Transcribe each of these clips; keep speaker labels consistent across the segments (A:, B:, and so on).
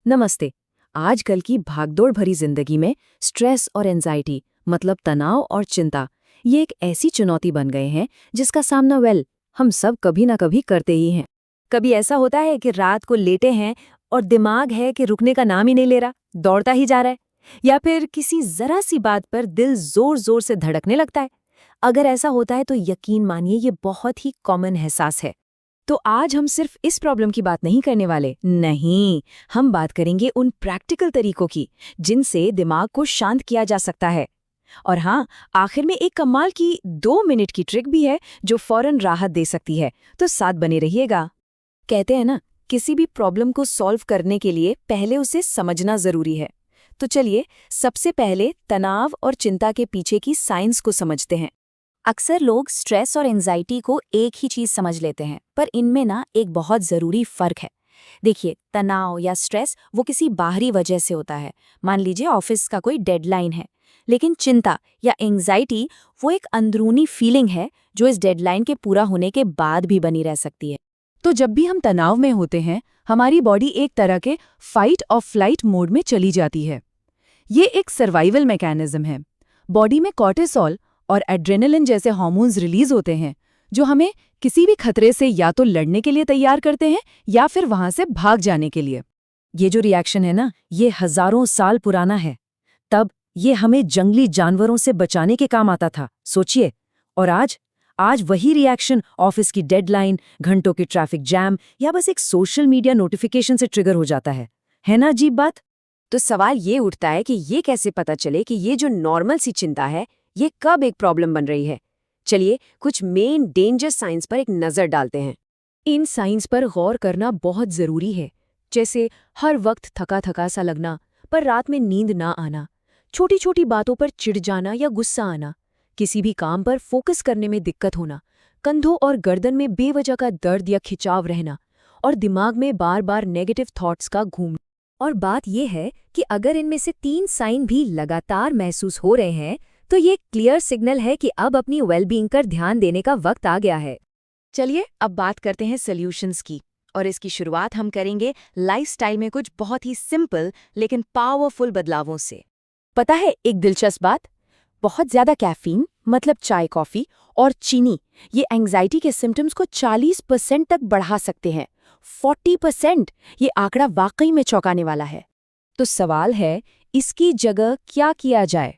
A: नमस्ते। आजकल की भागदौड़ भरी जिंदगी में स्ट्रेस और एंजाइटी मतलब तनाव और चिंता ये एक ऐसी चुनौती बन गए हैं जिसका सामना हम सब कभी ना कभी करते ही हैं। कभी ऐसा होता है कि रात को लेटे हैं और दिमाग है कि रुकने का नाम ही नहीं ले रहा, दौड़ता ही जा रहा है। या फिर किसी जरा सी बात पर दिल जोर जोर से धड़कने लगता है। अगर ऐसा होता है तो यकीन मानिए ये बहुत ही कॉमन एहसास है। तो आज हम सिर्फ इस प्रॉब्लम की बात नहीं करने वाले, नहीं, हम बात करेंगे उन प्रैक्टिकल तरीकों की जिनसे दिमाग को शांत किया जा सकता है। और हाँ, आखिर में एक कमाल की 2 मिनट की ट्रिक भी है जो फौरन राहत दे सकती है, तो साथ बने रहिएगा। कहते हैं ना, किसी भी प्रॉब्लम को सॉल्व करने के लिए पहले उसे समझना जरूरी है। तो चलिए सबसे पहले तनाव और चिंता के पीछे की साइंस को समझते हैं। अक्सर लोग स्ट्रेस और एंजाइटी को एक ही चीज समझ लेते हैं, पर इनमें ना एक बहुत जरूरी फर्क है। देखिए, तनाव या स्ट्रेस वो किसी बाहरी वजह से होता है। मान लीजिए ऑफिस का कोई डेडलाइन है। लेकिन चिंता या एंजाइटी वो एक अंदरूनी फीलिंग है जो इस डेडलाइन के पूरा होने के बाद भी बनी रह सकती है। तो जब भी हम तनाव में होते हैं, हमारी बॉडी एक तरह के फाइट और फ्लाइट मोड में चली जाती है। ये एक सर्वाइवल मैकेनिज्म है। बॉडी में कॉर्टिसोल और एड्रेनलिन जैसे हार्मोन्स रिलीज होते हैं जो हमें किसी भी खतरे से या तो लड़ने के लिए तैयार करते हैं या फिर वहां से भाग जाने के लिए। ये जो रिएक्शन है ना, ये हजारों साल पुराना है। तब ये हमें जंगली जानवरों से बचाने के काम आता था, सोचिए। और आज वही रिएक्शन ऑफिस की डेडलाइन, घंटों की ट्रैफिक जैम या बस एक सोशल मीडिया नोटिफिकेशन से ट्रिगर हो जाता है ना अजीब बात? तो सवाल ये उठता है कि ये कैसे पता चले कि ये जो नॉर्मल सी चिंता है ये कब एक प्रॉब्लम बन रही है। चलिए कुछ मेन डेंजर साइंस पर एक नजर डालते हैं। इन साइंस पर गौर करना बहुत जरूरी है, जैसे हर वक्त थका थका सा लगना, पर रात में नींद ना आना, छोटी छोटी बातों पर चिढ़ जाना या गुस्सा आना, किसी भी काम पर फोकस करने में दिक्कत होना, कंधों और गर्दन में बेवजह का दर्द या खिंचाव रहना, और दिमाग में बार बार नेगेटिव थॉट्स का घूमना। और बात यह है कि अगर इनमें से 3 साइन भी लगातार महसूस हो रहे हैं तो ये क्लियर सिग्नल है कि अब अपनी वेलबींग पर ध्यान देने का वक्त आ गया है। चलिए अब बात करते हैं सॉल्यूशंस की, और इसकी शुरुआत हम करेंगे लाइफस्टाइल में कुछ बहुत ही सिंपल लेकिन पावरफुल बदलावों से। पता है एक दिलचस्प बात, बहुत ज्यादा कैफीन मतलब चाय, कॉफी और चीनी ये एंग्जाइटी के सिम्टम्स को 40% तक बढ़ा सकते हैं। 40%! ये आंकड़ा वाकई में चौंकाने वाला है। तो सवाल है, इसकी जगह क्या किया जाए?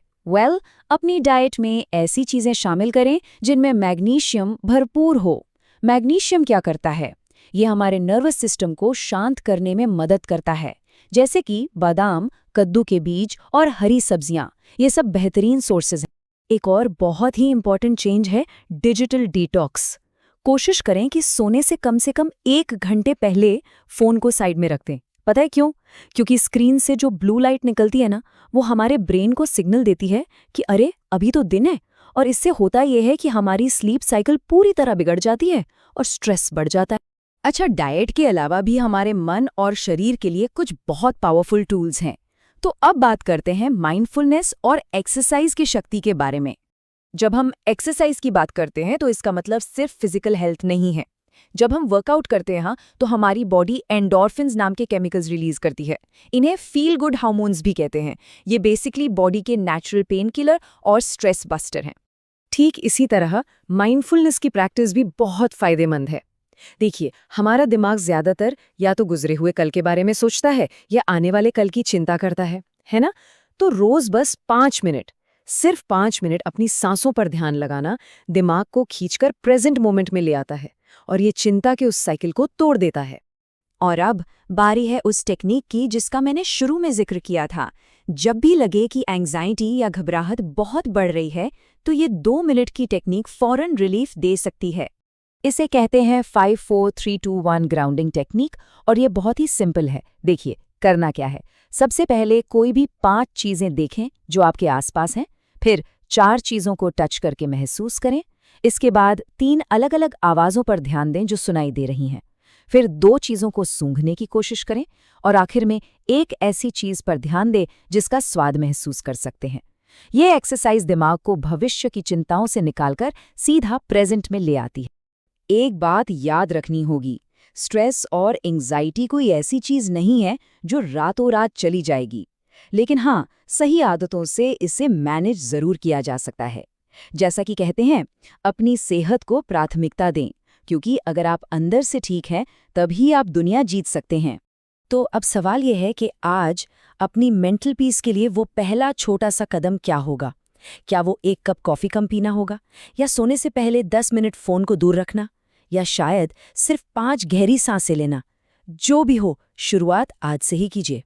A: अपनी डाइट में ऐसी चीजें शामिल करें जिनमें मैग्नीशियम भरपूर हो। मैग्नीशियम क्या करता है? ये हमारे नर्वस सिस्टम को शांत करने में मदद करता है, जैसे कि बादाम, कद्दू के बीज और हरी सब्जियां। ये सब बेहतरीन सोर्सेज हैं। एक और बहुत ही इंपॉर्टेंट चेंज है डिजिटल डिटॉक्स। कोशिश करें कि सोने से कम 1 घंटे पहले फोन को साइड में रख दें। पता है क्यों? क्योंकि स्क्रीन से जो ब्लू लाइट निकलती है ना, वो हमारे ब्रेन को सिग्नल देती है कि अरे अभी तो दिन है। और इससे होता यह है कि हमारी स्लीप साइकिल पूरी तरह बिगड़ जाती है और स्ट्रेस बढ़ जाता है। अच्छा, डाइट के अलावा भी हमारे मन और शरीर के लिए कुछ बहुत पावरफुल टूल्स हैं। तो अब बात करते हैं माइंडफुलनेस और एक्सरसाइज की शक्ति के बारे में। जब हम एक्सरसाइज की बात करते हैं तो इसका मतलब सिर्फ फिजिकल हेल्थ नहीं है। जब हम वर्कआउट करते हैं तो हमारी बॉडी एंडोर्फिन्स नाम के केमिकल्स रिलीज करती है। इन्हें फील गुड हार्मोन्स भी कहते हैं। ये बेसिकली बॉडी के नेचुरल पेन किलर और स्ट्रेस बस्टर हैं। ठीक इसी तरह माइंडफुलनेस की प्रैक्टिस भी बहुत फायदेमंद है। देखिए, हमारा दिमाग ज्यादातर या तो गुजरे हुए कल के बारे में सोचता है या आने वाले कल की चिंता करता है ना? तो रोज बस 5 मिनट, सिर्फ 5 मिनट अपनी सांसों पर ध्यान लगाना दिमाग को खींचकर प्रेजेंट मोमेंट में ले आता है और ये चिंता के उस साइकिल को तोड़ देता है। और अब बारी है उस टेक्निक की जिसका मैंने शुरू में जिक्र किया था। जब भी लगे कि एंग्जाइटी या घबराहट बहुत बढ़ रही है तो ये 2 मिनट की टेक्निक फौरन रिलीफ दे सकती है। इसे कहते हैं 5-4-3-2-1 ग्राउंडिंग टेक्निक, और ये बहुत ही सिंपल है। देखिए करना क्या है। सबसे पहले कोई भी 5 चीजें देखें जो आपके आसपास हैं, फिर 4 चीजों को टच करके महसूस करें। इसके बाद 3 अलग अलग आवाजों पर ध्यान दें जो सुनाई दे रही हैं। फिर 2 चीजों को सूंघने की कोशिश करें और आखिर में एक ऐसी चीज पर ध्यान दें जिसका स्वाद महसूस कर सकते हैं। ये एक्सरसाइज दिमाग को भविष्य की चिंताओं से निकालकर सीधा प्रेजेंट में ले आती है। एक बात याद रखनी होगी, स्ट्रेस और एंग्जाइटी कोई ऐसी चीज नहीं है जो रातों रात चली जाएगी। लेकिन हाँ, सही आदतों से इसे मैनेज जरूर किया जा सकता है। जैसा कि कहते हैं, अपनी सेहत को प्राथमिकता दें, क्योंकि अगर आप अंदर से ठीक हैं, तभी आप दुनिया जीत सकते हैं। तो अब सवाल यह है कि आज अपनी मेंटल पीस के लिए वो पहला छोटा सा कदम क्या होगा? क्या वो एक कप कॉफ़ी कम पीना होगा, या सोने से पहले 10 मिनट फ़ोन को दूर रखना, या शायद सिर्फ 5 गहरी सांसें लेना? जो भी हो, शुरुआत आज से ही कीजिए।